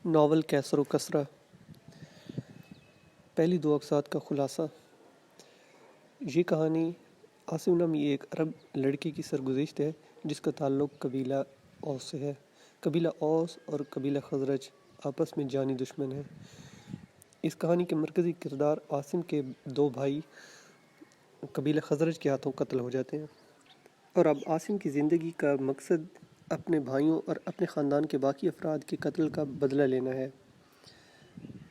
Novel کیسر و کسرہ، پہلی دو اقساط کا خلاصہ۔ یہ کہانی عاصم نامی ایک عرب لڑکے کی سرگزشت ہے جس کا تعلق قبیلہ اوس سے ہے۔ قبیلہ اوس اور قبیلہ خزرج آپس میں جانی دشمن ہیں۔ اس کہانی کے مرکزی کردار عاصم کے دو بھائی قبیلہ خزرج کے ہاتھوں قتل ہو جاتے ہیں، اور اب عاصم کی زندگی کا مقصد اپنے بھائیوں اور اپنے خاندان کے باقی افراد کے قتل کا بدلہ لینا ہے۔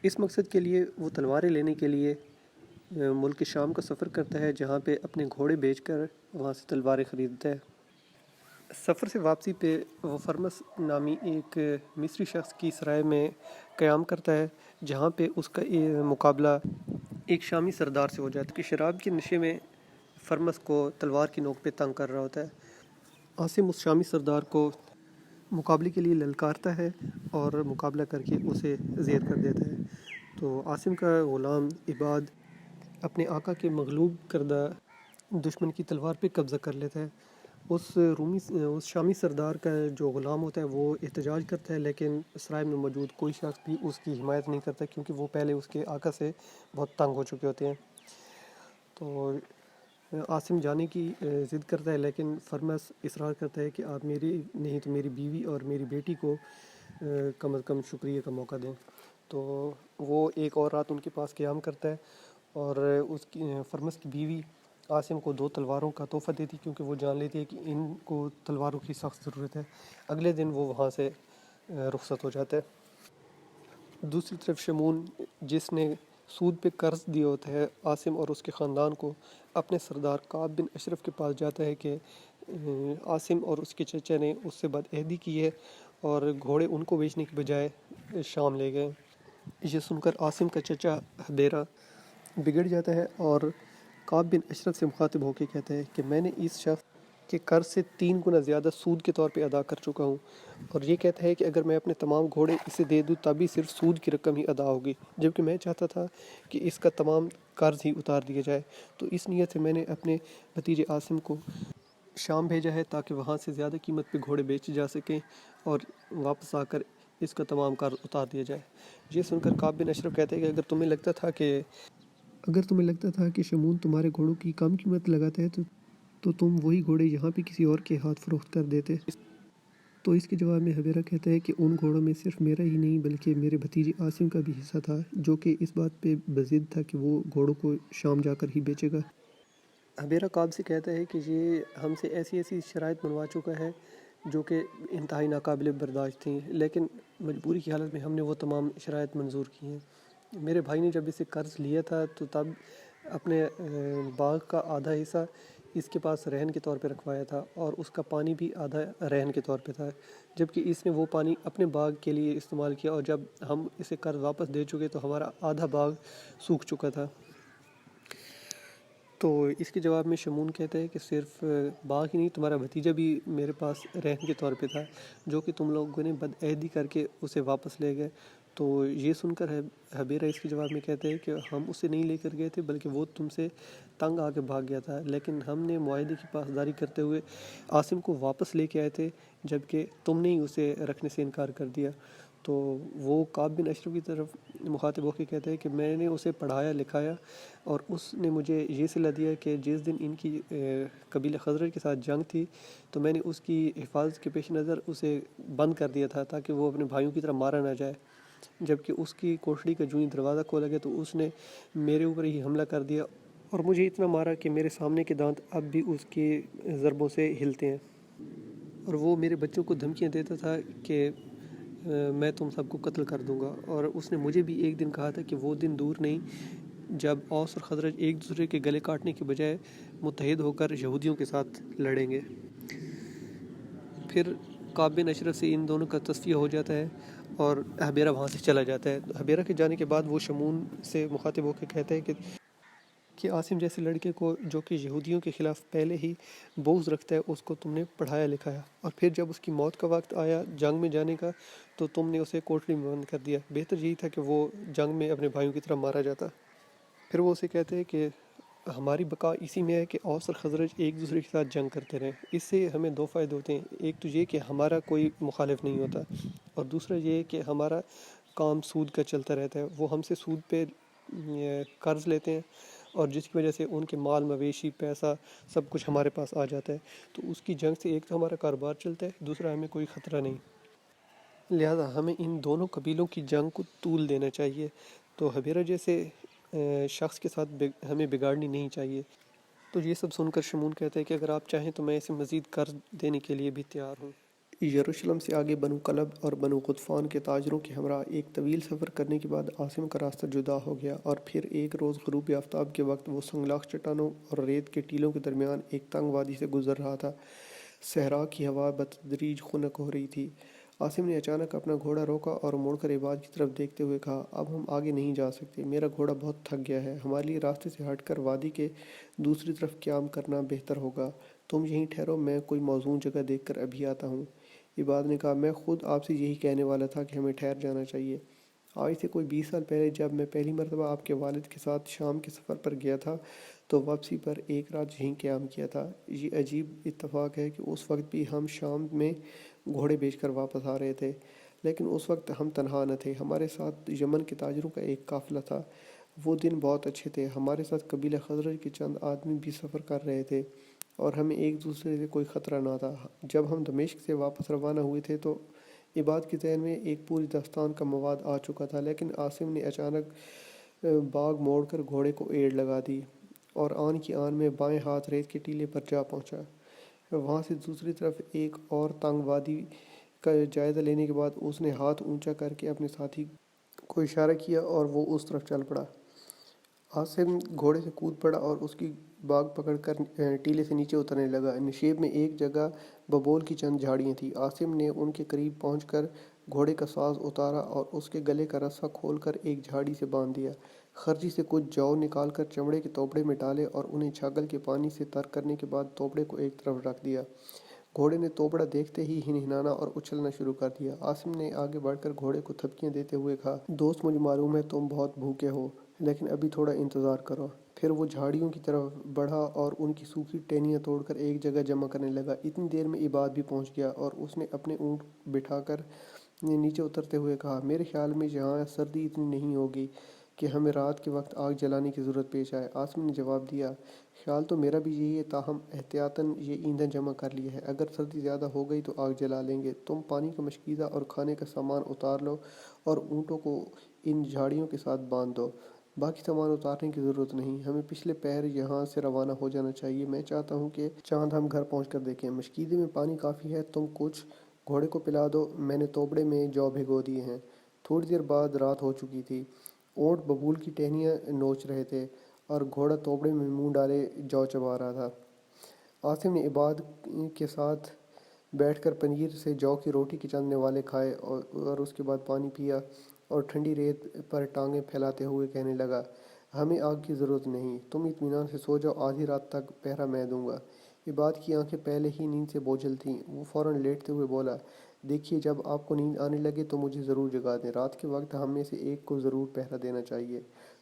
اس مقصد کے لیے وہ تلواریں لینے کے لیے ملک شام کا سفر کرتا ہے، جہاں پہ اپنے گھوڑے بیچ کر وہاں سے تلواریں خریدتا ہے۔ سفر سے واپسی پہ وہ فرمس نامی ایک مصری شخص کی سرائے میں قیام کرتا ہے، جہاں پہ اس کا مقابلہ ایک شامی سردار سے ہو جاتا ہے کہ شراب کے نشے میں فرمس کو تلوار کی نوک پہ تنگ کر رہا ہوتا ہے۔ عاصم اس شامی سردار کو مقابلے کے لیے للکارتا ہے اور مقابلہ کر کے اسے زیر کر دیتا ہے۔ تو عاصم کا غلام عباد اپنے آقا کے مغلوب کردہ دشمن کی تلوار پہ قبضہ کر لیتا ہے۔ اس شامی سردار کا جو غلام ہوتا ہے وہ احتجاج کرتا ہے، لیکن سرائے میں موجود کوئی شخص بھی اس کی حمایت نہیں کرتا، کیونکہ وہ پہلے اس کے آقا سے بہت تنگ ہو چکے ہوتے ہیں۔ تو عاصم جانے کی ضد کرتا ہے، لیکن فرمس اصرار کرتا ہے کہ آپ میری نہیں تو میری بیوی اور میری بیٹی کو کم از کم شکریہ کا موقع دیں۔ تو وہ ایک اور رات ان کے پاس قیام کرتا ہے، اور اس کی فرمس کی بیوی عاصم کو 2 تلواروں کا تحفہ دیتی، کیونکہ وہ جان لیتی ہے کہ ان کو تلواروں کی سخت ضرورت ہے۔ اگلے دن وہ وہاں سے رخصت ہو جاتا ہے۔ دوسری طرف شمون، جس نے سود پہ قرض دیا ہوتا ہے، عاصم اور اس کے خاندان کو، اپنے سردار کعب بن اشرف کے پاس جاتا ہے کہ عاصم اور اس کے چچا نے اس سے بدعہدی کی ہے اور گھوڑے ان کو بیچنے کی بجائے شام لے گئے۔ یہ سن کر عاصم کا چچا حبیرہ بگڑ جاتا ہے اور کعب بن اشرف سے مخاطب ہو کے کہتا ہے کہ میں نے اس شخص کے قرض سے 3 گنا زیادہ سود کے طور پہ ادا کر چکا ہوں، اور یہ کہتا ہے کہ اگر میں اپنے تمام گھوڑے اسے دے دوں تبھی صرف سود کی رقم ہی ادا ہوگی، جبکہ میں چاہتا تھا کہ اس کا تمام قرض ہی اتار دیا جائے۔ تو اس نیت سے میں نے اپنے بھتیجے عاصم کو شام بھیجا ہے تاکہ وہاں سے زیادہ قیمت پہ گھوڑے بیچے جا سکیں اور واپس آ کر اس کا تمام قرض اتار دیا جائے۔ یہ سن کر کعب بن اشرف کہتے ہیں کہ اگر تمہیں لگتا تھا کہ شمون تمہارے گھوڑوں کی کم قیمت لگاتا ہے تو تم وہی گھوڑے یہاں پہ کسی اور کے ہاتھ فروخت کر دیتے۔ تو اس کے جواب میں حبیرہ کہتا ہے کہ ان گھوڑوں میں صرف میرا ہی نہیں بلکہ میرے بھتیجے عاصم کا بھی حصہ تھا، جو کہ اس بات پہ بضد تھا کہ وہ گھوڑوں کو شام جا کر ہی بیچے گا۔ حبیرہ کعب سے کہتا ہے کہ یہ ہم سے ایسی شرائط منوا چکا ہے جو کہ انتہائی ناقابل برداشت تھیں، لیکن مجبوری کی حالت میں ہم نے وہ تمام شرائط منظور کی ہیں۔ میرے بھائی نے جب اسے قرض لیا تھا تو تب اپنے باغ کا آدھا حصہ اس کے پاس رہن کے طور پہ رکھوایا تھا، اور اس کا پانی بھی آدھا رہن کے طور پہ تھا، جبکہ اس نے وہ پانی اپنے باغ کے لیے استعمال کیا، اور جب ہم اسے قرض واپس دے چکے تو ہمارا آدھا باغ سوکھ چکا تھا۔ تو اس کے جواب میں شمون کہتا ہے کہ صرف باغ ہی نہیں، تمہارا بھتیجا بھی میرے پاس رہن کے طور پہ تھا، جو کہ تم لوگوں نے بدعہدی کر کے اسے واپس لے گئے۔ تو یہ سن کر حبیرہ اس کے جواب میں کہتے ہیں کہ ہم اسے نہیں لے کر گئے تھے بلکہ وہ تم سے تنگ آ کے بھاگ گیا تھا، لیکن ہم نے معاہدے کی پاسداری کرتے ہوئے عاصم کو واپس لے کے آئے تھے، جبکہ تم نے ہی اسے رکھنے سے انکار کر دیا۔ تو وہ کعب بن اشرف کی طرف مخاطب ہو کے کہتے ہیں کہ میں نے اسے پڑھایا لکھایا، اور اس نے مجھے یہ صلہ دیا کہ جس دن ان کی قبیلہ خزرج کے ساتھ جنگ تھی تو میں نے اس کی حفاظت کے پیش نظر اسے بند کر دیا تھا تاکہ وہ اپنے بھائیوں کی طرح مارا نہ جائے، جبکہ اس کی کوٹڑی کا جوں ہی دروازہ کھولا گیا تو اس نے میرے اوپر ہی حملہ کر دیا اور مجھے اتنا مارا کہ میرے سامنے کے دانت اب بھی اس کی ضربوں سے ہلتے ہیں، اور وہ میرے بچوں کو دھمکیاں دیتا تھا کہ میں تم سب کو قتل کر دوں گا، اور اس نے مجھے بھی ایک دن کہا تھا کہ وہ دن دور نہیں جب اوس اور خزرج ایک دوسرے کے گلے کاٹنے کے بجائے متحد ہو کر یہودیوں کے ساتھ لڑیں گے۔ پھر کعب بن اشرف سے ان دونوں کا تصفیہ ہو جاتا ہے اور حبیرہ وہاں سے چلا جاتا ہے۔ حبیرہ کے جانے کے بعد وہ شمون سے مخاطب ہو کے کہتا ہے کہ عاصم جیسے لڑکے کو جو کہ یہودیوں کے خلاف پہلے ہی بغض رکھتا ہے اس کو تم نے پڑھایا لکھایا، اور پھر جب اس کی موت کا وقت آیا جنگ میں جانے کا تو تم نے اسے کوٹڑی میں بند کر دیا۔ بہتر یہی تھا کہ وہ جنگ میں اپنے بھائیوں کی طرح مارا جاتا۔ پھر وہ اسے کہتے ہیں کہ ہماری بقا اسی میں ہے کہ اوس اور خزرج ایک دوسرے کے ساتھ جنگ کرتے رہیں، اس سے ہمیں 2 فائدے ہوتے ہیں، ایک تو یہ کہ ہمارا کوئی مخالف نہیں ہوتا، اور دوسرا یہ کہ ہمارا کام سود کا چلتا رہتا ہے، وہ ہم سے سود پہ قرض لیتے ہیں، اور جس کی وجہ سے ان کے مال مویشی پیسہ سب کچھ ہمارے پاس آ جاتا ہے۔ تو اس کی جنگ سے ایک تو ہمارا کاروبار چلتا ہے، دوسرا ہمیں کوئی خطرہ نہیں، لہذا ہمیں ان دونوں قبیلوں کی جنگ کو طول دینا چاہیے۔ تو حبیرہ جیسے شخص کے ساتھ ہمیں بگاڑنی نہیں چاہیے۔ تو یہ سب سن کر شمون کہتا ہے کہ اگر آپ چاہیں تو میں اسے مزید قرض دینے کے لیے بھی تیار ہوں۔ یروشلم سے آگے بنو کلب اور بنو غطفان کے تاجروں کے ہمراہ ایک طویل سفر کرنے کے بعد عاصم کا راستہ جدا ہو گیا، اور پھر ایک روز غروب آفتاب کے وقت وہ سنگلاخ چٹانوں اور ریت کے ٹیلوں کے درمیان ایک تنگ وادی سے گزر رہا تھا۔ صحرا کی ہوا بتدریج خنک ہو رہی تھی۔ عاصم نے اچانک اپنا گھوڑا روکا اور مڑ کر عباد کی طرف دیکھتے ہوئے کہا، اب ہم آگے نہیں جا سکتے، میرا گھوڑا بہت تھک گیا ہے، ہمارے لیے راستے سے ہٹ کر وادی کے دوسری طرف قیام کرنا بہتر ہوگا، تم یہیں ٹھہرو، میں کوئی موزوں جگہ دیکھ کر ابھی آتا ہوں۔ عباد نے کہا، میں خود آپ سے یہی کہنے والا تھا کہ ہمیں ٹھہر جانا چاہیے۔ آج سے کوئی 20 سال پہلے جب میں پہلی مرتبہ آپ کے والد کے ساتھ شام کے سفر پر گیا تھا تو واپسی پر ایک رات یہیں قیام کیا تھا۔ یہ عجیب اتفاق ہے کہ اس وقت بھی ہم شام میں گھوڑے بیچ کر واپس آ رہے تھے، لیکن اس وقت ہم تنہا نہ تھے، ہمارے ساتھ یمن کے تاجروں کا ایک قافلہ تھا۔ وہ دن بہت اچھے تھے، ہمارے ساتھ قبیلہ خزرج کے چند آدمی بھی سفر کر رہے تھے اور ہمیں ایک دوسرے سے کوئی خطرہ نہ تھا۔ جب ہم دمشق سے واپس روانہ ہوئے تھے تو عباد کے ذہن میں ایک پوری داستان کا مواد آ چکا تھا، لیکن عاصم نے اچانک باغ موڑ کر گھوڑے کو ایڑ لگا دی اور آن کی آن میں بائیں ہاتھ ریت کے ٹیلے پر جا پہنچا۔ وہاں سے دوسری طرف ایک اور تنگ وادی کا جائزہ لینے کے بعد اس نے ہاتھ اونچا کر کے اپنے ساتھی کو اشارہ کیا اور وہ اس طرف چل پڑا۔ عاصم گھوڑے سے کود پڑا اور اس کی باگ پکڑ کر ٹیلے سے نیچے اترنے لگا۔ نشیب میں ایک جگہ ببول کی چند جھاڑیاں تھیں۔ عاصم نے ان کے قریب پہنچ کر گھوڑے کا ساز اتارا اور اس کے گلے کا رسہ کھول کر ایک جھاڑی سے باندھ دیا۔ خرچی سے کچھ جو نکال کر چمڑے کے توپڑے میں ڈالے اور انہیں چھاگل کے پانی سے تر کرنے کے بعد توپڑے کو ایک طرف رکھ دیا۔ گھوڑے نے توپڑا دیکھتے ہی ہنہنانا اور اچھلنا شروع کر دیا۔ عاصم نے آگے بڑھ کر گھوڑے کو تھپکیاں دیتے ہوئے کہا، دوست مجھے معلوم ہے تم بہت بھوکے ہو، لیکن ابھی تھوڑا انتظار کرو۔ پھر وہ جھاڑیوں کی طرف بڑھا اور ان کی سوکھی ٹہنیاں توڑ کر ایک جگہ جمع کرنے لگا۔ اتنی دیر میں عباد بھی پہنچ گیا اور اس نے اپنے اونٹ بٹھا کر نیچے اترتے ہوئے کہا، میرے خیال میں یہاں سردی اتنی نہیں ہوگی کہ ہمیں رات کے وقت آگ جلانے کی ضرورت پیش آئے۔ عاصم نے جواب دیا، خیال تو میرا بھی یہی ہے، تاہم احتیاطاً یہ ایندھن جمع کر لیا ہے، اگر سردی زیادہ ہو گئی تو آگ جلا لیں گے۔ تم پانی کا مشکیزہ اور کھانے کا سامان اتار لو اور اونٹوں کو ان جھاڑیوں کے ساتھ باندھ دو۔ باقی سامان اتارنے کی ضرورت نہیں، ہمیں پچھلے پہر یہاں سے روانہ ہو جانا چاہیے۔ میں چاہتا ہوں کہ چاند ہم گھر پہنچ کر دیکھیں۔ مشکیزے میں پانی کافی ہے، تم کچھ گھوڑے کو پلا دو، میں نے توپڑے میں جو بھگو دیے ہیں۔ تھوڑی دیر بعد رات ہو چکی تھی۔ اونٹ ببول کی ٹہنیاں نوچ رہے تھے اور گھوڑا توپڑے میں منہ ڈالے جو چبا رہا تھا۔ عاصم نے عباد کے ساتھ بیٹھ کر پنیر سے جو کی روٹی کے چند نوالے کھائے اور اس کے بعد پانی پیا اور ٹھنڈی ریت پر ٹانگیں پھیلاتے ہوئے کہنے لگا، ہمیں آگ کی ضرورت نہیں، تم اطمینان سے سو جاؤ، آدھی رات تک پہرا میں دوں گا۔ عباد کی آنکھیں پہلے ہی نیند سے بوجھل تھیں، وہ فوراً لیٹتے ہوئے بولا، دیکھیے جب آپ کو نیند آنے لگے تو مجھے ضرور جگا دیں، رات کے وقت ہم میں سے ایک کو ضرور پہرا دینا چاہیے۔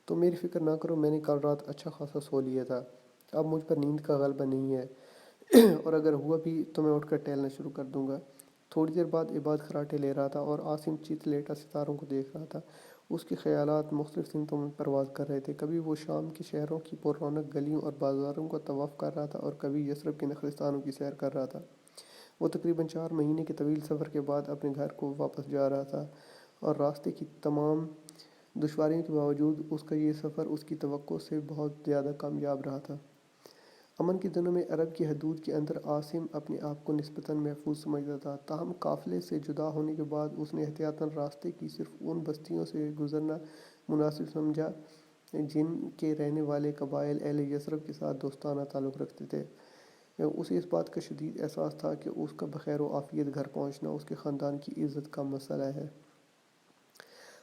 تم میری فکر نہ کرو، میں نے کل رات اچھا خاصا سو لیا تھا، اب مجھ پر نیند کا غلبہ نہیں ہے اور اگر ہوا بھی تو میں اٹھ کر ٹہلنا شروع کر دوں گا۔ تھوڑی دیر بعد عباد خراٹے لے رہا تھا اور عاصم چیت لیٹا ستاروں کو دیکھ رہا تھا۔ اس کے خیالات مختلف سمتوں میں پرواز کر رہے تھے، کبھی وہ شام کے شہروں کی پر رونق گلیوں اور بازاروں کا طواف کر رہا تھا اور کبھی یثرب کے نخلستانوں کی سیر کر رہا تھا۔ وہ تقریباً 4 مہینے کے طویل سفر کے بعد اپنے گھر کو واپس جا رہا تھا، اور راستے کی تمام دشواریوں کے باوجود اس کا یہ سفر اس کی توقع سے بہت زیادہ کامیاب رہا تھا۔ امن کے دنوں میں عرب کی حدود کے اندر عاصم اپنے آپ کو نسبتاً محفوظ سمجھتا تھا، تاہم قافلے سے جدا ہونے کے بعد اس نے احتیاطاً راستے کی صرف ان بستیوں سے گزرنا مناسب سمجھا جن کے رہنے والے قبائل اہل یثرب کے ساتھ دوستانہ تعلق رکھتے تھے۔ اسے اس بات کا شدید احساس تھا کہ اس کا بخیر و عافیت گھر پہنچنا اس کے خاندان کی عزت کا مسئلہ ہے،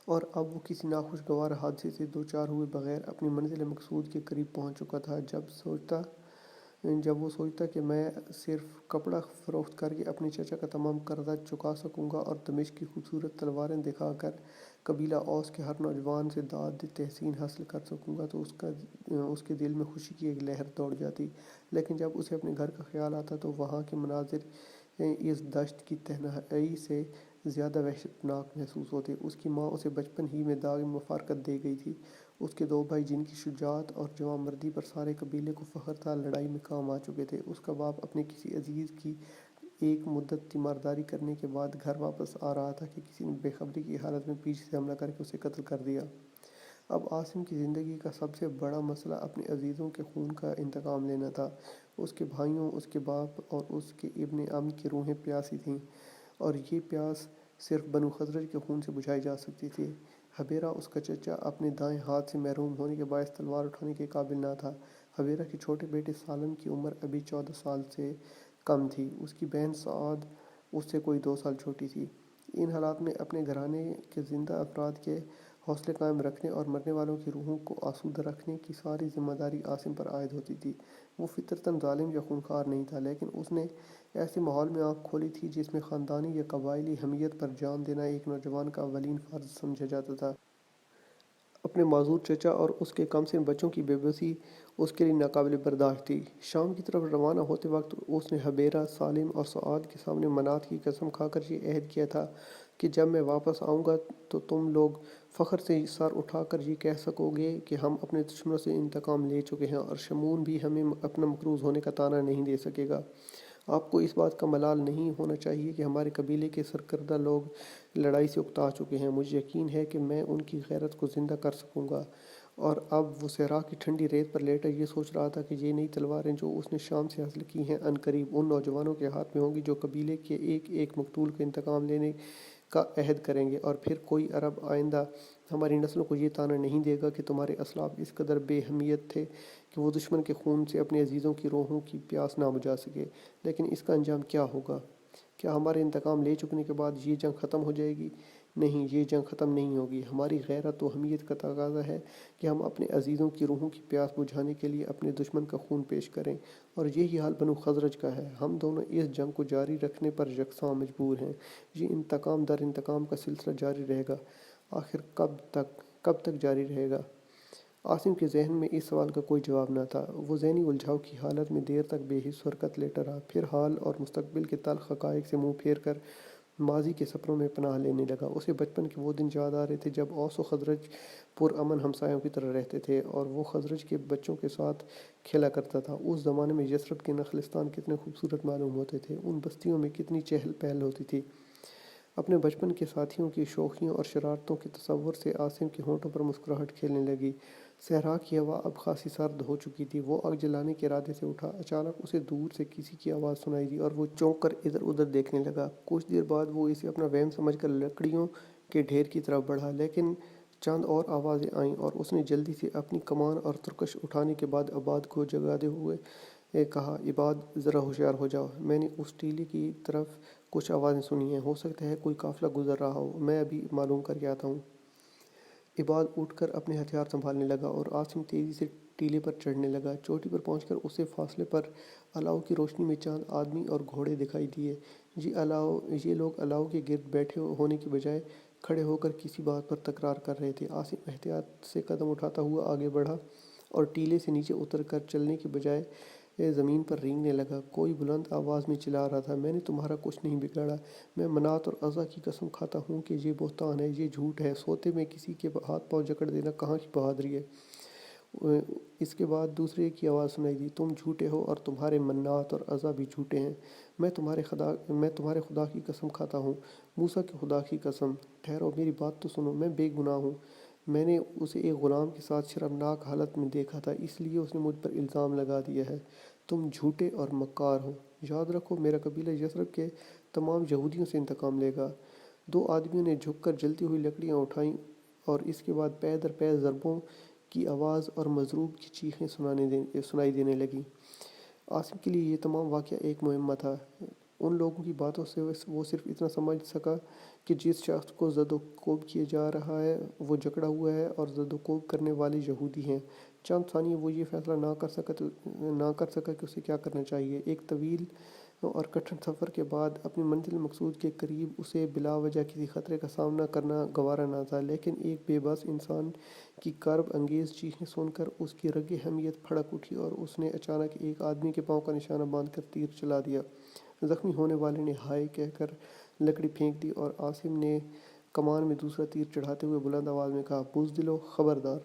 اور اب وہ کسی ناخوشگوار حادثے سے دوچار ہوئے بغیر اپنی منزل مقصود کے قریب پہنچ چکا تھا۔ جب وہ سوچتا کہ میں صرف کپڑا فروخت کر کے اپنے چچا کا تمام قرضہ چکا سکوں گا اور دمشق کی خوبصورت تلواریں دکھا کر قبیلہ اوس کے ہر نوجوان سے داد تحسین حاصل کر سکوں گا تو اس کے دل میں خوشی کی ایک لہر دوڑ جاتی، لیکن جب اسے اپنے گھر کا خیال آتا تو وہاں کے مناظر اس دشت کی تنہائی سے زیادہ وحشتناک محسوس ہوتے۔ اس کی ماں اسے بچپن ہی میں داغ مفارقت دے گئی تھی۔ اس کے دو بھائی جن کی شجاعت اور جواں مردی پر سارے قبیلے کو فخر تھا، لڑائی میں کام آ چکے تھے۔ اس کا باپ اپنے کسی عزیز کی ایک مدت تیمارداری کرنے کے بعد گھر واپس آ رہا تھا کہ کسی نے بے خبری کی حالت میں پیچھے سے حملہ کر کے اسے قتل کر دیا۔ اب عاصم کی زندگی کا سب سے بڑا مسئلہ اپنے عزیزوں کے خون کا انتقام لینا تھا۔ اس کے بھائیوں، اس کے باپ اور اس کے ابن عم کی روحیں پیاسی تھیں، اور یہ پیاس صرف بنو خزرج کے خون سے بجھائی جا سکتی تھی۔ حبیرہ، اس کا چچا، اپنے دائیں ہاتھ سے محروم ہونے کے باعث تلوار اٹھانے کے قابل نہ تھا۔ حبیرہ کے چھوٹے بیٹے سالم کی عمر ابھی 14 سال سے کم تھی۔ اس کی بہن سعاد اس سے کوئی 2 سال چھوٹی تھی۔ ان حالات میں اپنے گھرانے کے زندہ افراد کے حوصلے قائم رکھنے اور مرنے والوں کی روحوں کو آسودہ رکھنے کی ساری ذمہ داری عاصم پر عائد ہوتی تھی۔ وہ فطرتاً ظالم یا خونخوار نہیں تھا، لیکن اس نے ایسے ماحول میں آنکھ کھولی تھی جس میں خاندانی یا قبائلی حمیت پر جان دینا ایک نوجوان کا اولین فرض سمجھا جاتا تھا۔ اپنے معذور چچا اور اس کے کم سن بچوں کی بے بسی اس کے لیے ناقابل برداشت تھی۔ شام کی طرف روانہ ہوتے وقت اس نے حبیرہ، سالم اور سعاد کے سامنے منات کی قسم کھا کر یہ عہد کیا تھا کہ جب میں واپس آؤں گا تو تم لوگ فخر سے سر اٹھا کر یہ کہہ سکو گے کہ ہم اپنے دشمنوں سے انتقام لے چکے ہیں، اور شمون بھی ہمیں اپنا مقروض ہونے کا طعنہ نہیں دے سکے گا۔ آپ کو اس بات کا ملال نہیں ہونا چاہیے کہ ہمارے قبیلے کے سرکردہ لوگ لڑائی سے اکتا چکے ہیں۔ مجھے یقین ہے کہ میں ان کی غیرت کو زندہ کر سکوں گا۔ اور اب وہ صحرا کی ٹھنڈی ریت پر لیٹا یہ سوچ رہا تھا کہ یہ نئی تلواریں جو اس نے شام سے حاصل کی ہیں عنقریب ان نوجوانوں کے ہاتھ میں ہوں گی جو قبیلے کے ایک ایک مقتول کا انتقام لینے کا عہد کریں گے، اور پھر کوئی عرب آئندہ ہماری نسلوں کو یہ طعنہ نہیں دے گا کہ تمہارے اسلاف اس قدر بے حمیت تھے کہ وہ دشمن کے خون سے اپنے عزیزوں کی روحوں کی پیاس نہ بجھا سکے۔ لیکن اس کا انجام کیا ہوگا؟ کیا ہمارے انتقام لے چکنے کے بعد یہ جنگ ختم ہو جائے گی؟ نہیں، یہ جنگ ختم نہیں ہوگی۔ ہماری غیرت و حمیت کا تقاضا ہے کہ ہم اپنے عزیزوں کی روحوں کی پیاس بجھانے کے لیے اپنے دشمن کا خون پیش کریں، اور یہی حال بنو خزرج کا ہے۔ ہم دونوں اس جنگ کو جاری رکھنے پر یکساں مجبور ہیں۔ یہ انتقام در انتقام کا سلسلہ جاری رہے گا۔ آخر کب تک جاری رہے گا؟ عاصم کے ذہن میں اس سوال کا کوئی جواب نہ تھا۔ وہ ذہنی الجھاؤ کی حالت میں دیر تک بے حس حرکت لیٹا رہا، پھر حال اور مستقبل کے تلخ حقائق سے منہ پھیر کر ماضی کے سپنوں میں پناہ لینے لگا۔ اسے بچپن کے وہ دن یاد آ رہے تھے جب اوس و خزرج پرامن ہمسایوں کی طرح رہتے تھے، اور وہ خزرج کے بچوں کے ساتھ کھیلا کرتا تھا۔ اس زمانے میں یثرب کے نخلستان کتنے خوبصورت معلوم ہوتے تھے، ان بستیوں میں کتنی چہل پہل ہوتی تھی۔ اپنے بچپن کے ساتھیوں کی شوخیوں اور شرارتوں کے تصور سے عاصم کے ہونٹوں پر مسکراہٹ کھیلنے لگی۔ صحرا کی ہوا اب خاصی سرد ہو چکی تھی۔ وہ آگ جلانے کے ارادے سے اٹھا۔ اچانک اسے دور سے کسی کی آواز سنائی دی اور وہ چونک کر ادھر ادھر دیکھنے لگا۔ کچھ دیر بعد وہ اسے اپنا وہم سمجھ کر لکڑیوں کے ڈھیر کی طرف بڑھا، لیکن چند اور آوازیں آئیں اور اس نے جلدی سے اپنی کمان اور ترکش اٹھانے کے بعد عباد کو جگاتے ہوئے کہا، عباد، ذرا ہوشیار ہو جاؤ، میں نے اس ٹیلے کی طرف کچھ آوازیں سنی ہیں، ہو سکتا ہے کوئی قافلہ گزر رہا ہو، میں ابھی معلوم کر کے آتا ہوں۔ عباد اٹھ کر اپنے ہتھیار سنبھالنے لگا اور عاصم تیزی سے ٹیلے پر چڑھنے لگا۔ چوٹی پر پہنچ کر اسے فاصلے پر الاؤ کی روشنی میں چند آدمی اور گھوڑے دکھائی دیے۔ یہ لوگ الاؤ کے گرد بیٹھے ہونے کی بجائے کھڑے ہو کر کسی بات پر تکرار کر رہے تھے۔ عاصم احتیاط سے قدم اٹھاتا ہوا آگے بڑھا اور ٹیلے سے نیچے اتر کر چلنے کی بجائے زمین پر رینگنے لگا۔ کوئی بلند آواز میں چلا رہا تھا، میں نے تمہارا کچھ نہیں بگاڑا، میں منات اور عزا کی قسم کھاتا ہوں کہ یہ بہتان ہے، یہ جھوٹ ہے، سوتے میں کسی کے ہاتھ پاؤں جکڑ دینا کہاں کی بہادری ہے۔ اس کے بعد دوسرے کی آواز سنائی دی، تم جھوٹے ہو اور تمہارے منات اور عزا بھی جھوٹے ہیں، میں تمہارے خدا کی قسم کھاتا ہوں، موسیٰ کے خدا کی قسم۔ ٹھہرو، میری بات تو سنو، میں بے گناہ ہوں، میں نے اسے ایک غلام کے ساتھ شرمناک حالت میں دیکھا تھا، اس لیے اس نے مجھ پر الزام لگا دیا ہے۔ تم جھوٹے اور مکار ہو، یاد رکھو میرا قبیلہ یثرب کے تمام یہودیوں سے انتقام لے گا۔ دو آدمیوں نے جھک کر جلتی ہوئی لکڑیاں اٹھائیں اور اس کے بعد پے در پے ضربوں کی آواز اور مضروب کی چیخیں سنائی دینے لگیں۔ عاصم کے لیے یہ تمام واقعہ ایک مہمہ تھا۔ ان لوگوں کی باتوں سے وہ صرف اتنا سمجھ سکا کہ جس شخص کو زد و کوب کیا جا رہا ہے وہ جکڑا ہوا ہے اور زد و کوب کرنے والے یہودی ہیں۔ چند ثانیے وہ یہ فیصلہ نہ کر سکا کہ اسے کیا کرنا چاہیے۔ ایک طویل اور کٹھن سفر کے بعد اپنی منزل مقصود کے قریب اسے بلا وجہ کسی خطرے کا سامنا کرنا گوارا نہ تھا، لیکن ایک بے بس انسان کی کرب انگیز چیخیں سن کر اس کی رگ حمیت بھڑک اٹھی اور اس نے اچانک ایک آدمی کے پاؤں کا نشانہ باندھ کر تیر چلا دیا۔ زخمی ہونے والے نے ہائے کہہ کر لکڑی پھینک دی اور عاصم نے کمان میں دوسرا تیر چڑھاتے ہوئے بلند آواز میں کہا، بزدلو، خبردار،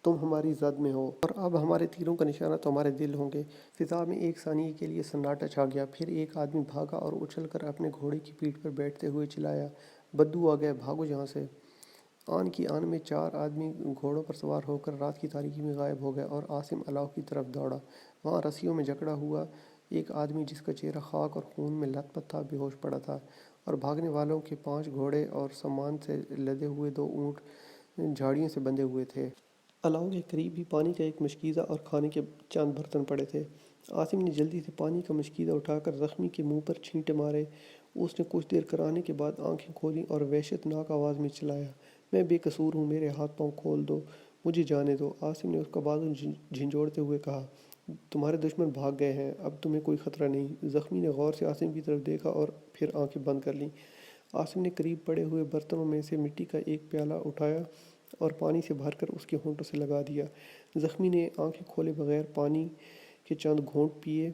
تم ہماری زد میں ہو اور اب ہمارے تیروں کا نشانہ تمہارے دل ہوں گے۔ فضا میں ایک ثانیے کے لیے سناٹا چھا گیا، پھر ایک آدمی بھاگا اور اچھل کر اپنے گھوڑے کی پیٹھ پر بیٹھتے ہوئے چلایا، بدو آ گئے، بھاگو یہاں سے۔ آن کی آن میں 4 آدمی گھوڑوں پر سوار ہو کر رات کی تاریکی میں غائب ہو گئے اور عاصم الاؤ کی طرف دوڑا۔ وہاں رسیوں میں جکڑا ہوا ایک آدمی جس کا چہرہ خاک اور خون میں لت پت تھا بے ہوش پڑا تھا، اور بھاگنے والوں کے 5 گھوڑے اور سامان سے لدے ہوئے 2 اونٹ جھاڑیوں سے بندھے ہوئے تھے۔ الاؤ کے قریب ہی پانی کا ایک مشکیزہ اور کھانے کے چند برتن پڑے تھے۔ عاصم نے جلدی سے پانی کا مشکیزہ اٹھا کر زخمی کے منہ پر چھینٹے مارے۔ اس نے کچھ دیر کرانے کے بعد آنکھیں کھولیں اور وحشت ناک آواز میں چلایا، میں بے قصور ہوں، میرے ہاتھ پاؤں کھول دو، مجھے جانے دو۔ عاصم نے اس کا بازو جھنجھوڑتے ہوئے کہا، تمہارے دشمن بھاگ گئے ہیں، اب تمہیں کوئی خطرہ نہیں۔ زخمی نے غور سے عاصم کی طرف دیکھا اور پھر آنکھیں بند کر لیں۔ عاصم نے قریب پڑے ہوئے برتنوں میں سے مٹی کا ایک پیالہ اٹھایا اور پانی سے بھر کر اس کے ہونٹوں سے لگا دیا۔ زخمی نے آنکھیں کھولے بغیر پانی کے چند گھونٹ پیے۔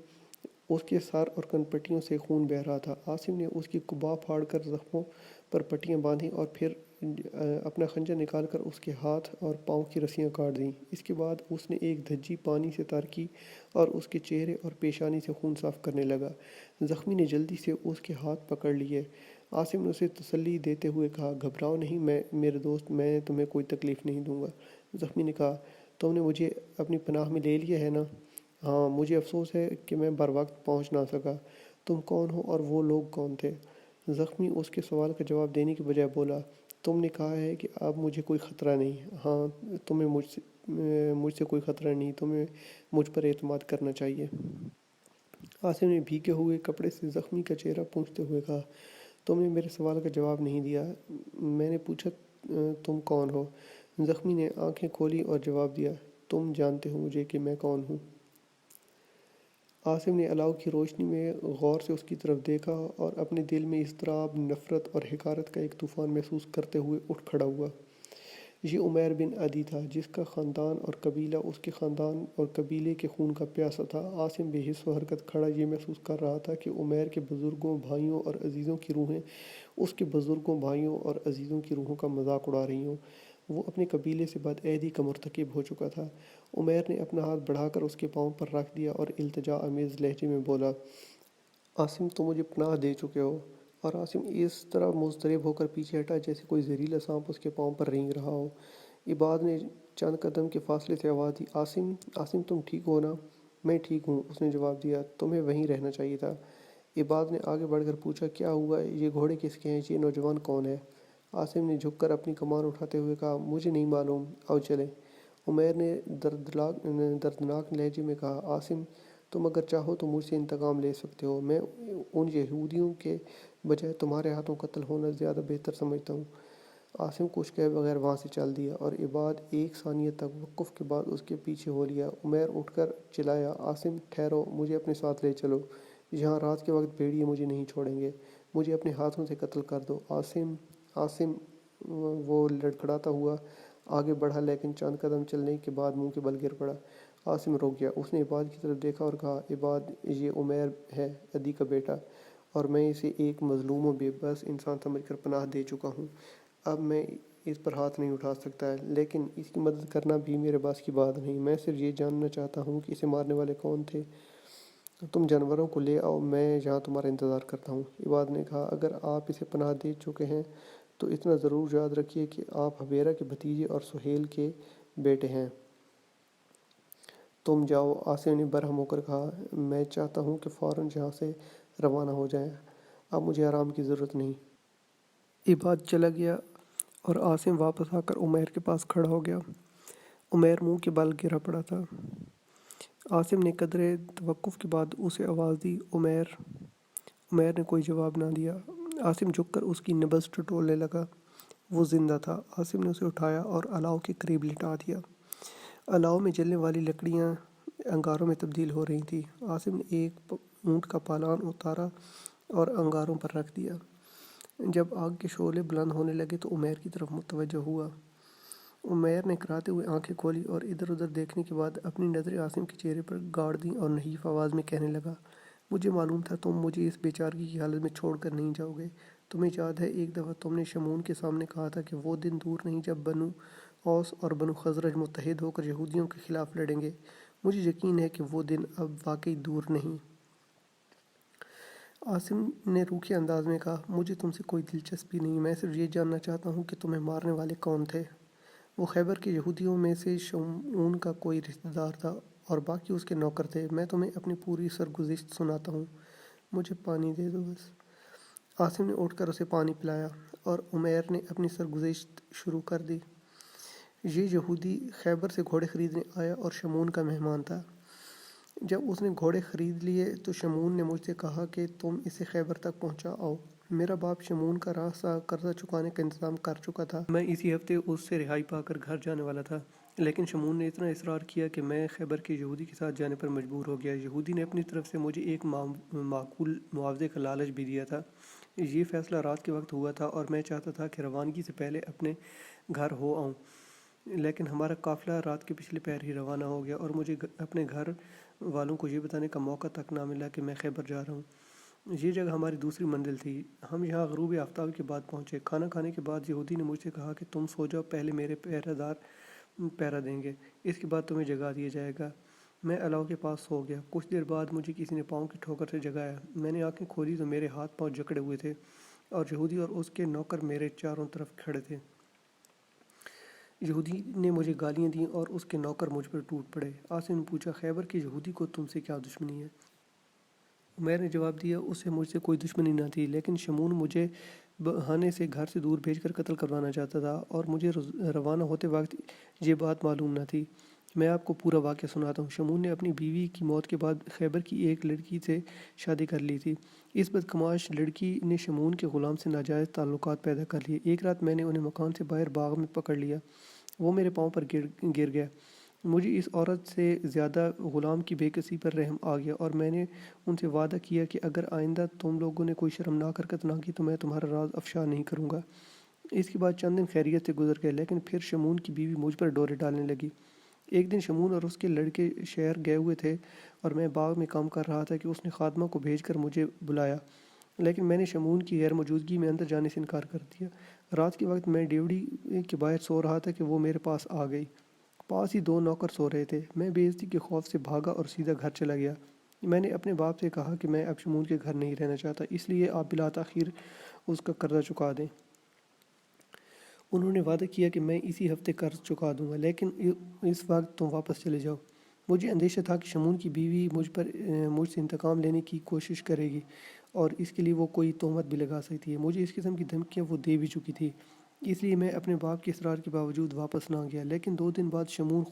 اس کے سر اور کنپٹیوں سے خون بہہ رہا تھا۔ عاصم نے اس کی قبا پھاڑ کر زخموں پر پٹیاں باندھیں اور پھر اپنا خنجر نکال کر اس کے ہاتھ اور پاؤں کی رسیاں کاٹ دیں۔ اس کے بعد اس نے ایک دھجی پانی سے تر کی اور اس کے چہرے اور پیشانی سے خون صاف کرنے لگا۔ زخمی نے جلدی سے اس کے ہاتھ پکڑ لیے۔ عاصم نے اسے تسلی دیتے ہوئے کہا، گھبراؤ نہیں میرے دوست، میں تمہیں کوئی تکلیف نہیں دوں گا۔ زخمی نے کہا، تم نے مجھے اپنی پناہ میں لے لیا ہے نا؟ ہاں، مجھے افسوس ہے کہ میں بر وقت پہنچ نہ سکا۔ تم کون ہو اور وہ لوگ کون تھے؟ زخمی اس کے سوال کا جواب دینے کی بجائے بولا، تم نے کہا ہے کہ اب مجھے کوئی خطرہ نہیں۔ ہاں، تمہیں مجھ سے کوئی خطرہ نہیں، تمہیں مجھ پر اعتماد کرنا چاہیے۔ عاصم نے بھیگے ہوئے کپڑے سے زخمی کا چہرہ پونچھتے ہوئے کہا، تم نے میرے سوال کا جواب نہیں دیا۔ میں نے پوچھا تم کون ہو؟ زخمی نے آنکھیں کھولیں اور جواب دیا، تم جانتے ہو مجھے کہ میں کون ہوں۔ عاصم نے الاؤ کی روشنی میں غور سے اس کی طرف دیکھا اور اپنے دل میں اضطراب، نفرت اور حقارت کا ایک طوفان محسوس کرتے ہوئے اٹھ کھڑا ہوا۔ یہ عمیر بن عدی تھا، جس کا خاندان اور قبیلہ اس کے خاندان اور قبیلے کے خون کا پیاسا تھا۔ عاصم بے حس و حرکت کھڑا یہ محسوس کر رہا تھا کہ عمیر کے بزرگوں، بھائیوں اور عزیزوں کی روحیں اس کے بزرگوں، بھائیوں اور عزیزوں کی روحوں کا مذاق اڑا رہی ہوں۔ وہ اپنے قبیلے سے بد عہدی کا مرتکب ہو چکا تھا۔ عمیر نے اپنا ہاتھ بڑھا کر اس کے پاؤں پر رکھ دیا اور التجا آمیز لہجے میں بولا، عاصم، تم مجھے پناہ دے چکے ہو۔ اور عاصم اس طرح مضطرب ہو کر پیچھے ہٹا جیسے کوئی زہریلا سانپ اس کے پاؤں پر رینگ رہا ہو۔ عباد نے چند قدم کے فاصلے سے آواز دی، عاصم، عاصم، تم ٹھیک ہو نا؟ میں ٹھیک ہوں، اس نے جواب دیا، تمہیں وہیں رہنا چاہیے تھا۔ عباد نے آگے بڑھ کر پوچھا، کیا ہوا؟ یہ گھوڑے کس کے ہیں؟ یہ نوجوان کون ہے؟ عاصم نے جھک کر اپنی کمان اٹھاتے ہوئے کہا، مجھے نہیں معلوم، آؤ چلیں۔ عمیر نے دردناک لہجے میں کہا، عاصم، تم اگر چاہو تو مجھ سے انتقام لے سکتے ہو۔ میں ان یہودیوں کے بجائے تمہارے ہاتھوں قتل ہونا زیادہ بہتر سمجھتا ہوں۔ عاصم کچھ کہے بغیر وہاں سے چل دیا اور عباد ایک ثانیہ تک وقف کے بعد اس کے پیچھے ہو لیا۔ عمیر اٹھ کر چلایا، عاصم، ٹھہرو، مجھے اپنے ساتھ لے چلو۔ یہاں رات کے وقت بھیڑیے مجھے نہیں چھوڑیں گے، مجھے اپنے ہاتھوں سے قتل کر دو۔ عاصم، عاصم، وہ لڑکھڑاتا ہوا آگے بڑھا لیکن چند قدم چلنے کے بعد منہ کے بل گر پڑا۔ عاصم رک گیا۔ اس نے عباد کی طرف دیکھا اور کہا، عباد، یہ عمیر ہے، عدی کا بیٹا، اور میں اسے ایک مظلوم و بے بس انسان سمجھ کر پناہ دے چکا ہوں۔ اب میں اس پر ہاتھ نہیں اٹھا سکتا، لیکن اس کی مدد کرنا بھی میرے بس کی بات نہیں۔ میں صرف یہ جاننا چاہتا ہوں کہ اسے مارنے والے کون تھے۔ تم جانوروں کو لے آؤ، میں یہاں تمہارا انتظار کرتا ہوں۔ عباد نے کہا، اگر آپ اسے پناہ دے چکے ہیں تو اتنا ضرور یاد رکھیے کہ آپ حبیرہ کے بھتیجے اور سہیل کے بیٹے ہیں۔ تم جاؤ۔ عاصم نے برہم ہو کر کہا، میں چاہتا ہوں کہ فوراً یہاں سے روانہ ہو جائیں، اب مجھے آرام کی ضرورت نہیں۔ عباد چلا گیا اور عاصم واپس آ کر عمیر کے پاس کھڑا ہو گیا۔ عمیر منہ کے بل گرا پڑا تھا۔ عاصم نے قدرے توقف کے بعد اسے آواز دی، عمیر۔ عمیر نے کوئی جواب نہ دیا۔ عاصم جھک کر اس کی نبض ٹٹولنے لگا۔ وہ زندہ تھا۔ عاصم نے اسے اٹھایا اور الاؤ کے قریب لٹا دیا۔ الاؤ میں جلنے والی لکڑیاں انگاروں میں تبدیل ہو رہی تھیں۔ عاصم نے ایک اونٹ کا پالان اتارا اور انگاروں پر رکھ دیا۔ جب آگ کے شعلے بلند ہونے لگے تو عمیر کی طرف متوجہ ہوا۔ عمیر نے کراتے ہوئے آنکھیں کھولیں اور ادھر ادھر دیکھنے کے بعد اپنی نظریں عاصم کے چہرے پر گاڑ دیں اور نحیف آواز میں کہنے لگا، مجھے معلوم تھا تم مجھے اس بیچارگی کی حالت میں چھوڑ کر نہیں جاؤ گے۔ تمہیں یاد ہے ایک دفعہ تم نے شمعون کے سامنے کہا تھا کہ وہ دن دور نہیں جب بنو اوس اور بنو خزرج متحد ہو کر یہودیوں کے خلاف لڑیں گے۔ مجھے یقین ہے کہ وہ دن اب واقعی دور نہیں۔ عاصم نے روکھے انداز میں کہا، مجھے تم سے کوئی دلچسپی نہیں، میں صرف یہ جاننا چاہتا ہوں کہ تمہیں مارنے والے کون تھے۔ وہ خیبر کے یہودیوں میں سے شمعون کا کوئی رشتہ دار تھا اور باقی اس کے نوکر تھے۔ میں تمہیں اپنی پوری سرگزشت سناتا ہوں، مجھے پانی دے دو بس۔ عاصم نے اٹھ کر اسے پانی پلایا اور عمیر نے اپنی سرگزشت شروع کر دی۔ یہ یہودی خیبر سے گھوڑے خریدنے آیا اور شمعون کا مہمان تھا۔ جب اس نے گھوڑے خرید لیے تو شمعون نے مجھ سے کہا کہ تم اسے خیبر تک پہنچا آؤ۔ میرا باپ شمعون کا راستہ قرضہ چکانے کا انتظام کر چکا تھا۔ میں اسی ہفتے اس سے رہائی پا کر گھر جانے والا تھا، لیکن شمعون نے اتنا اصرار کیا کہ میں خیبر کے یہودی کے ساتھ جانے پر مجبور ہو گیا۔ یہودی نے اپنی طرف سے مجھے ایک معقول معاوضے کا لالچ بھی دیا تھا۔ یہ فیصلہ رات کے وقت ہوا تھا اور میں چاہتا تھا کہ روانگی سے پہلے اپنے گھر ہو آؤں، لیکن ہمارا قافلہ رات کے پچھلے پہر ہی روانہ ہو گیا اور مجھے اپنے گھر والوں کو یہ بتانے کا موقع تک نہ ملا کہ میں خیبر جا رہا ہوں۔ یہ جگہ ہماری دوسری منزل تھی۔ ہم یہاں غروب آفتاب کے بعد پہنچے۔ کھانا کھانے کے بعد یہودی نے مجھ سے کہا کہ تم سو جاؤ، پہلے میرے پہرہ دار پہرہ دیں گے، اس کے بعد تمہیں جگا دیا جائے گا۔ میں الاؤ کے پاس سو گیا۔ کچھ دیر بعد مجھے کسی نے پاؤں کی ٹھوکر سے جگایا۔ میں نے آنکھیں کھولی تو میرے ہاتھ پاؤں جکڑے ہوئے تھے اور یہودی اور اس کے نوکر میرے چاروں طرف کھڑے تھے۔ یہودی نے مجھے گالیاں دیں اور اس کے نوکر مجھ پر ٹوٹ پڑے۔ عاصم نے پوچھا، خیبر کے یہودی کو تم سے کیا دشمنی ہے؟ عمیر نے جواب دیا، اس سے مجھ سے کوئی دشمنی نہ تھی، لیکن شمعون مجھے بہانے سے گھر سے دور بھیج کر قتل کروانا چاہتا تھا اور مجھے روانہ ہوتے وقت یہ بات معلوم نہ تھی۔ میں آپ کو پورا واقعہ سناتا ہوں۔ شمعون نے اپنی بیوی کی موت کے بعد خیبر کی ایک لڑکی سے شادی کر لی تھی۔ اس بدکماش لڑکی نے شمعون کے غلام سے ناجائز تعلقات پیدا کر لیے۔ ایک رات میں نے انہیں مکان سے باہر باغ میں پکڑ لیا۔ وہ میرے پاؤں پر گر گیا۔ مجھے اس عورت سے زیادہ غلام کی بے کسی پر رحم آ گیا اور میں نے ان سے وعدہ کیا کہ اگر آئندہ تم لوگوں نے کوئی شرمناک حرکت نہ کی تو میں تمہارا راز افشا نہیں کروں گا۔ اس کے بعد چند دن خیریت سے گزر گئے، لیکن پھر شمعون کی بیوی مجھ پر ڈورے ڈالنے لگی۔ ایک دن شمعون اور اس کے لڑکے شہر گئے ہوئے تھے اور میں باغ میں کام کر رہا تھا کہ اس نے خادمہ کو بھیج کر مجھے بلایا، لیکن میں نے شمعون کی غیر موجودگی میں اندر جانے سے انکار کر دیا۔ رات کے وقت میں ڈیوڑی کے باہر سو رہا تھا کہ وہ میرے پاس آ گئی۔ پاس ہی دو نوکر سو رہے تھے۔ میں بے عزتی کے خوف سے بھاگا اور سیدھا گھر چلا گیا۔ میں نے اپنے باپ سے کہا کہ میں اب شمعون کے گھر نہیں رہنا چاہتا، اس لیے آپ بلا تاخیر اس کا قرضہ چکا دیں۔ انہوں نے وعدہ کیا کہ میں اسی ہفتے قرض چکا دوں گا، لیکن اس وقت تم واپس چلے جاؤ۔ مجھے اندیشہ تھا کہ شمعون کی بیوی مجھ سے انتقام لینے کی کوشش کرے گی اور اس کے لیے وہ کوئی تہمت بھی لگا سکتی ہے۔ مجھے اس قسم کی دھمکیاں وہ دے بھی چکی تھی، اس لیے میں اپنے باپ کے اصرار کے باوجود واپس نہ گیا۔ لیکن 2 دن بعد شمعون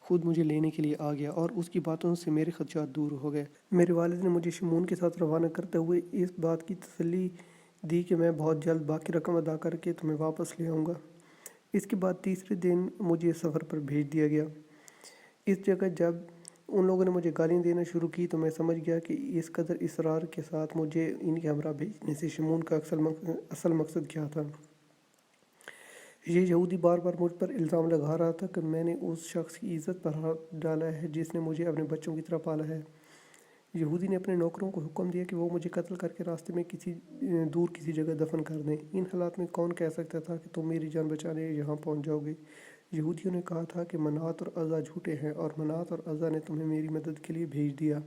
خود مجھے لینے کے لیے آ گیا اور اس کی باتوں سے میرے خدشات دور ہو گئے۔ میرے والد نے مجھے شمعون کے ساتھ روانہ کرتے ہوئے اس بات کی تسلی دی کہ میں بہت جلد باقی رقم ادا کر کے تمہیں واپس لے آؤں گا۔ اس کے بعد تیسرے دن مجھے سفر پر بھیج دیا گیا۔ اس جگہ جب ان لوگوں نے مجھے گالیاں دینا شروع کی تو میں سمجھ گیا کہ اس قدر اصرار کے ساتھ مجھے ان کے ہمراہ بھیجنے سے شمعون کا اصل مقصد کیا تھا۔ یہ یہودی بار بار مجھ پر الزام لگا رہا تھا کہ میں نے اس شخص کی عزت پر ہاتھ ڈالا ہے جس نے مجھے اپنے بچوں کی طرح پالا ہے۔ یہودی نے اپنے نوکروں کو حکم دیا کہ وہ مجھے قتل کر کے راستے میں دور کسی جگہ دفن کر دیں۔ ان حالات میں کون کہہ سکتا تھا کہ تم میری جان بچانے یہاں پہنچ جاؤ گے؟ یہودیوں نے کہا تھا کہ منات اور عزا جھوٹے ہیں اور منات اور عزا نے تمہیں میری مدد کے لیے بھیج دیا۔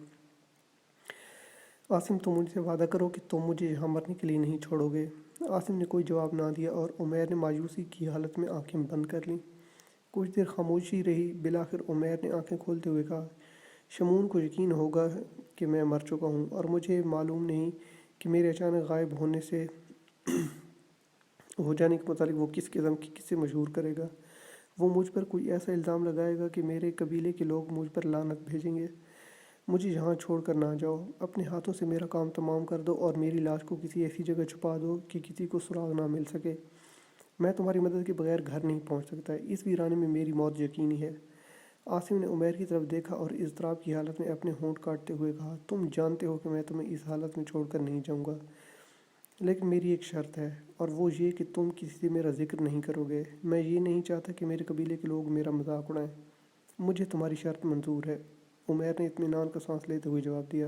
عاصم، تم مجھ سے وعدہ کرو کہ تم مجھے یہاں مرنے کے لیے نہیں چھوڑو گے۔ عاصم نے کوئی جواب نہ دیا اور عمیر نے مایوسی کی حالت میں آنکھیں بند کر لیں۔ کچھ دیر خاموشی رہی۔ بالآخر عمیر نے آنکھیں کھولتے ہوئے کہا، شمعون کو یقین ہوگا کہ میں مر چکا ہوں اور مجھے معلوم نہیں کہ میرے اچانک غائب ہو جانے کے متعلق وہ کس قسم کی قصے مشہور کرے گا۔ وہ مجھ پر کوئی ایسا الزام لگائے گا کہ میرے قبیلے کے لوگ مجھ پر لعنت بھیجیں گے۔ مجھے یہاں چھوڑ کر نہ جاؤ، اپنے ہاتھوں سے میرا کام تمام کر دو اور میری لاش کو کسی ایسی جگہ چھپا دو کہ کسی کو سراغ نہ مل سکے۔ میں تمہاری مدد کے بغیر گھر نہیں پہنچ سکتا، اس ویرانے میں میری موت یقینی ہے۔ عاصم نے عمیر کی طرف دیکھا اور اضطراب کی حالت میں اپنے ہونٹ کاٹتے ہوئے کہا، تم جانتے ہو کہ میں تمہیں اس حالت میں چھوڑ کر نہیں جاؤں گا، لیکن میری ایک شرط ہے اور وہ یہ کہ تم کسی سے میرا ذکر نہیں کرو گے۔ میں یہ نہیں چاہتا کہ میرے قبیلے کے لوگ میرا مذاق اڑائیں۔ مجھے تمہاری شرط منظور ہے، عمیر نے اطمینان کا سانس لیتے ہوئے جواب دیا۔